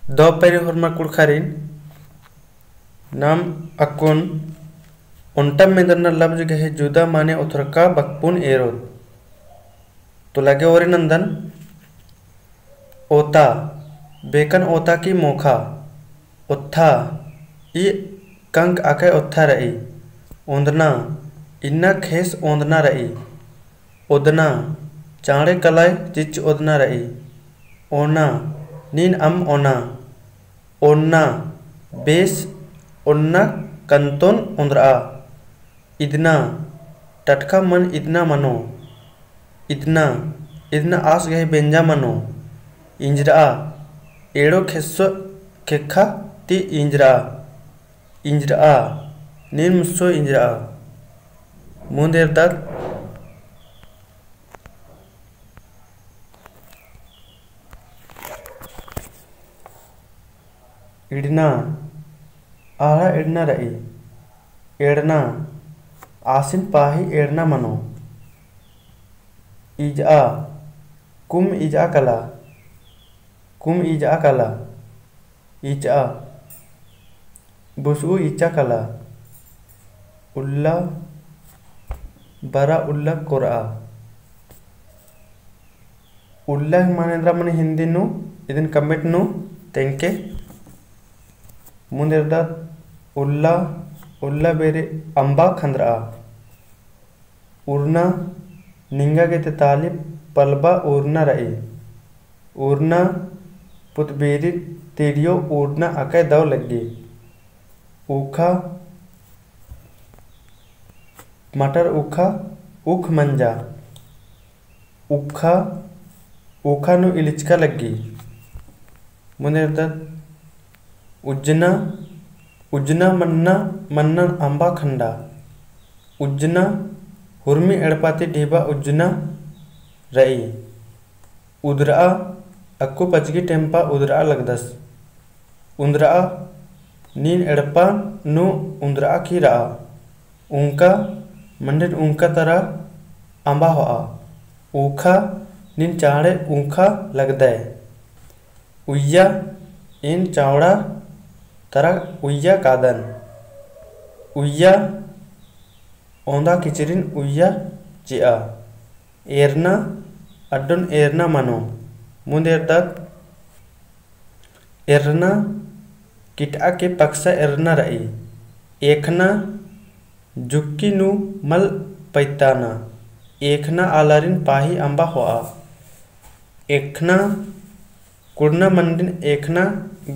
दो पेरी हरमा कुड़खारिन नाम अकुन उन्टम में लब्ज गहे जुदा माने उथरका बकपुन एरोत तो लगे ओरे नंदन ओता बेकन ओता की मोखा उत्था ई कंक आके उत्था रही ओंदना इन्ना खेस ओंदना रही ओदना चाणे कलाय चिच ओदना रही ओना नीन अम ओना ओन्ना बेस ओन्ना कंतोन ओंदरा इदना टटका मन इदना मनो इदना इदना आस गहे बेंजा मनो इंजरा एड़ो खेस्सो खेखा ती इंजरा इंजरा नीन मुस्सो इंजरा मुंदेरतात इडना आरा इडना रही एड़ना आसिन पाही एड़ना मनो इजा कुम इजा कला इजा बुसु इचा कला उल्ला बरा उल्ला कोरा उल्ला मानेंद्रा मन हिंदी नु इदन कमिट नु तेंके मुंदेरदा उल्ला उल्ला बेरे अंबा खंद्रा उर्ना निंगा के ताली पलबा उर्ना रही उर्ना पुतबेरी तेरियो उड़ना अके दव लगी ऊखा मटर ऊखा उख मंजा उखा ऊखा नु इलिचका लगी मुंदेरदा उज्जना उज्जना मन्ना मन्ना अंबा खंडा उज्जना हुर्मी एड़पाती ढीबा उज्जना रही उदरा अक्कू पचगी टेम्पा उदरा लगदस उंदरा नीन एड़पा नु उंदरा की रा उनका मंडिन उनका तरह अंबा हुआ ऊखा नीन चाड़े ऊखा लगदे उయ్या इन चावड़ा तरह उయ్या कादन उయ్या ओंदा किचरिन उయ్या चिया एरना अड्डन एरना मनो मुंदेरतात एरना किटा के पक्सा एरना रही एकना जुक्की नु मल पैताना एकना आलारिन पाही अंबा हुआ एकना कुड़ना मंडिन एकना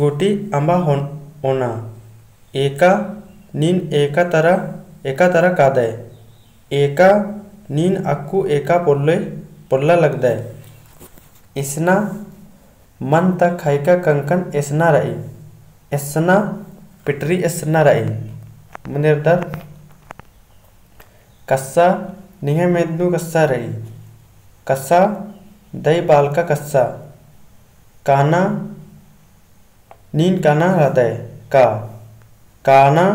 गोटी अंबा होना एका नीन एका तरह कादे एका नीन अक्कू एका पोल्ला लगदे इसना मन तक खाइका कंकन इसना रही इसना पिटरी इसना रही मुंदेरदार कस्सा निहे मेदनु कस्सा रही कस्सा दई बालका कस्सा काना नीन काना हृदय का काना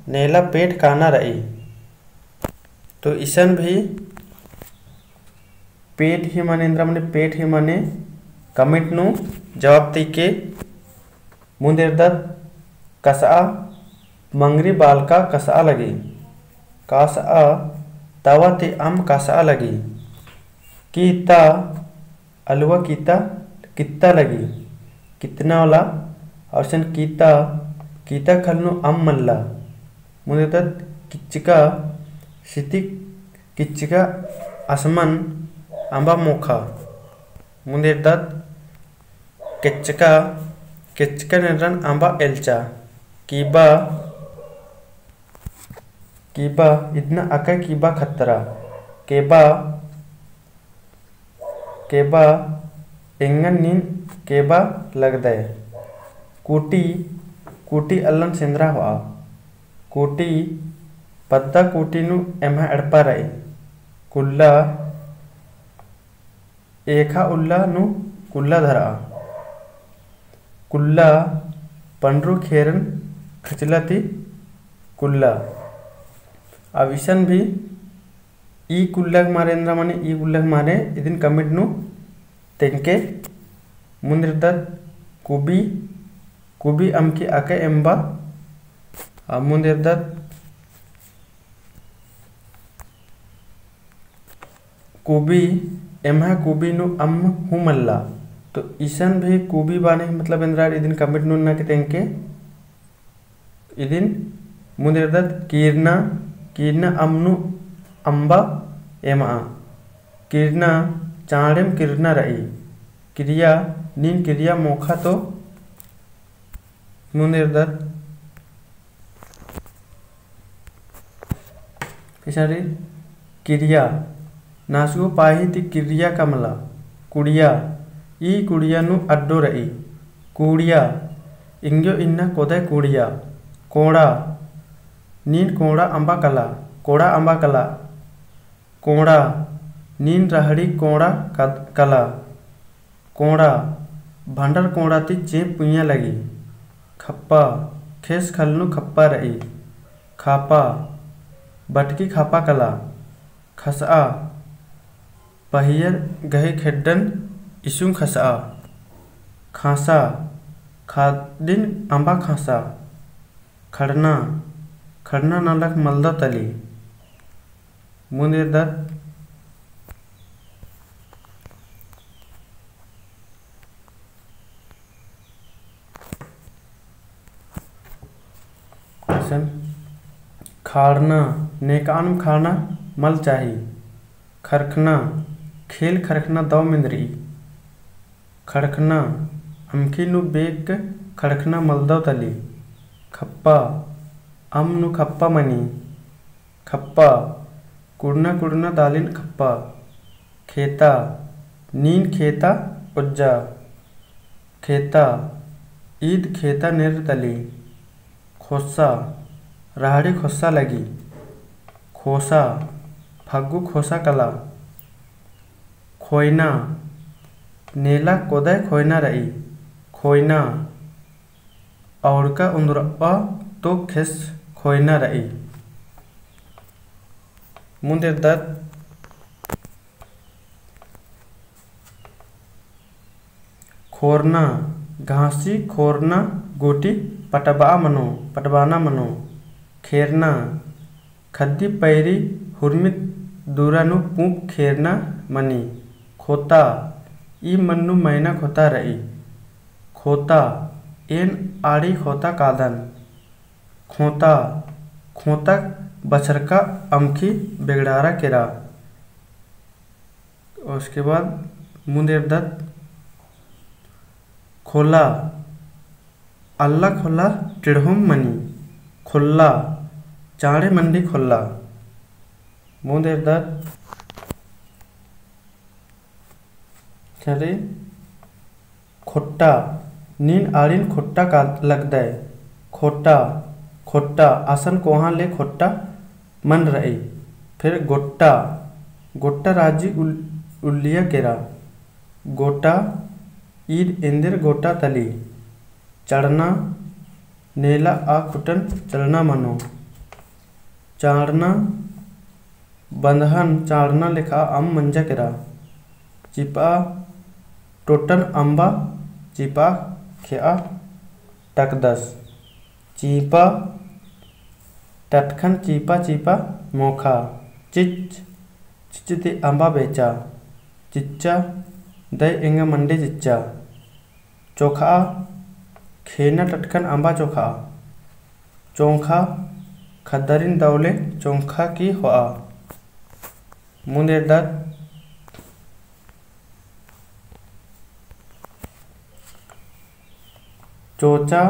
नेला पेट काना रही तो ईसन भी पेट ही माने इंद्रा मने पेट ही माने कमिट नु जवाब ती के मुंदेरदार कसा मंगरी बालका कसा लगी कासा तवा ते अम कसा लगी कीता अलवा कीता कित्ता लगी कितना वाला और सन कीता कीता खलनु अम मल्ला मुंदेरदार किच्चिका सिति किच्चिका असमन अंबा मोखा मुंदेरदार केच्चिका केच्चिका नेरन अंबा एल्चा कीबा कीबा इतना अका कीबा खतरा केबा केबा इंगन नीन केबा लगदे कूटी कूटी अल्लन सिंद्रा हुआ कूटी पद्दा कूटी नु एमा एड़पा रही कुल्ला एखा उल्ला नु कुल्ला धरा कुल्ला पंड्रू खेरन खचलाती कुल्ला अविशन भी ई कुल्लग मारे इंद्रा माने ई कुल्लग मारे इदिन कमिट नु तेंके मुंदिरदार कुबी कुबी अमकी आके एम्बा मुंदेरदत कुबी एम्हा कुबी नु अम हुमल्ला। तो ईसन भी कुबी बाने मतलब इंद्राड इदिन कमिट नुन्ना के तेंके इदिन मुंदेरदत कीर्ना कीर्ना अमनु अंबा एमा कीर्ना चाणेम कीर्ना रई क्रिया नीन क्रिया मोखा तो मुंदेरदत किसारी क्रिया नासगो पाही ती क्रिया कमला कुड़िया ई कुड़िया नु अड्डो रई कूड़िया इंग्यो इन्ना कोदय कूड़िया कोड़ा नीन कोड़ा अंबा कला कोड़ा नीन राहड़ी कोड़ा कला कोड़ा भंडर कोड़ा ती चेप पुइया लगी खप्पा खेस खलनु खप्पा रई खापा बटकी खापा कला खसआ पहियर गहे खेड्डन इसुं खसआ खासा खादिन अंबा खासा खड़ना खड़ना नालक मल्दा तली मुंदेरदत खाड़ना नेकान खाना मल चाही खरखना खेल खरखना दौ मिंद्री खड़खना अमखी नु बेक खड़खना मलदौ तली खप्पा अम नु खप्पा मनी खप्पा कुड़ना कुड़ना दालिन खप्पा खेता नीन खेता उज्जा खेता ईद खेता निर तली खोसा राहड़ी खोसा लगी खोसा फग्गु खोसा कला खोयना नेला कोदय खोयना रई खोयना और का उंदरप्पा तो खेस खोयना रई मुंदेरदत खोरना घासी खोरना गोटी पटबाना मनो खेरना खद्दी पैरी हुरमित दूरानु पूप खेरना मनी खोता ई मन्नु मैना खोता रई खोता एन आड़ी खोता कादन खोता खोता बछरका अमखी बेगड़ारा केरा। उसके बाद मुंदेरदत खोला अल्लाह खोला टिढ़ोम मनी खुल्ला चाड़े मंडी खुल्ला मुंदेरदत खरे खोट्टा नीन आड़ीन खोट्टा का लगदे खोट्टा खोट्टा आसन कोहा ले खोट्टा मन रई फिर गोट्टा गोट्टा राजी उल्लिया केरा गोटा ईद इंदिर गोटा तली चढ़ना नेला आ खुटन चलना मनो चाड़ना बंधन चाड़ना लिखा अम मंजा केरा चिपा टोटन अंबा चिपा खेआ टकदस चीपा टटखन चीपा चीपा मोखा चिच्चती अंबा बेचा चिच्चा दय इंगा मंडे चिच्चा चोखा खेना टटखन अंबा चोखा चोंखा खद्दरिन दौले चोंखा की हुआ मुंदेरदत चोचा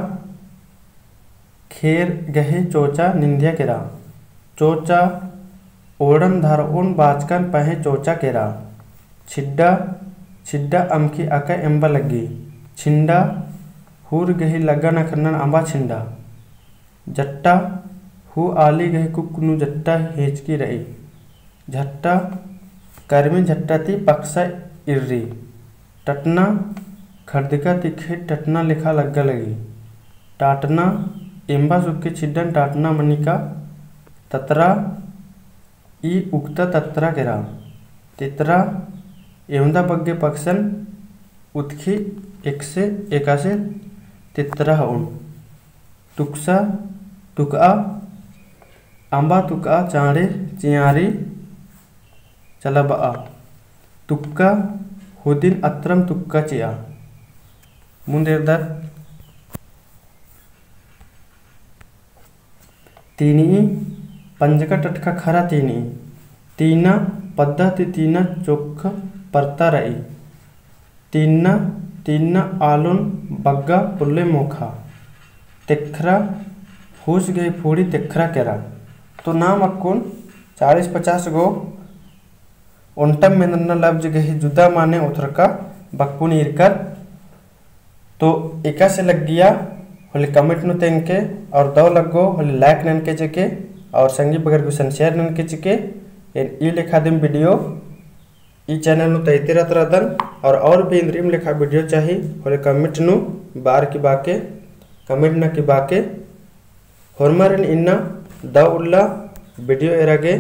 खेर गहे चोचा निंदिया केरा चोचा ओड़न धारोन बाचकन पहे चोचा केरा छिड्डा छिड्डा अमकी आका एम्बा लगी छिंडा हुर गही लगा न खन्नन अंबा छिंडा जट्टा हु आली गही कुकनु जट्टा हेचकी रही झट्टा कर्मी झट्टा ती पक्सा इर्री टटना खर्दिका तिखे टटना लिखा लग्गा लगी टाटना एम्बा सुक्के छिड्डन टाटना मनिका ततरा ई उक्ता तत्रा केरा तितरा एवंदा बग्गे पक्सन उत्खी एक से एकासे तित्रहउन टुकसा टुकआ आंबा तुका चाँड़े चियारी चलबआ तुक्का हुदिन अत्रम तुक्का चिया मुंदेरदार तीनी पंजका टटका खरा तीनी तीना पद्धति तीना चोख परता रही तीना तीना आलून बग्गा पुल्ले मोखा तिखरा फूस गई फूड़ी तिखरा केरा। तो नाम अक्कुन 40-50 गो उन्टम में लफ्ज गही जुदा माने उथर का बकपुन इरकर। तो एका से लग गया होली कमेंट नु तेंके और दो लगो होली लाइक नन के चके और संगी बगर गुसन शेयर नन के चके ई लेखा दिन वीडियो ई चैनल नु तैते रतरदन और भी इंद्रिम लेखा वीडियो चाहिए होली कमेंट नु बार की बाके कमेंट न की बाके होरमारन इन्ना द उल्ला वीडियो एरागे।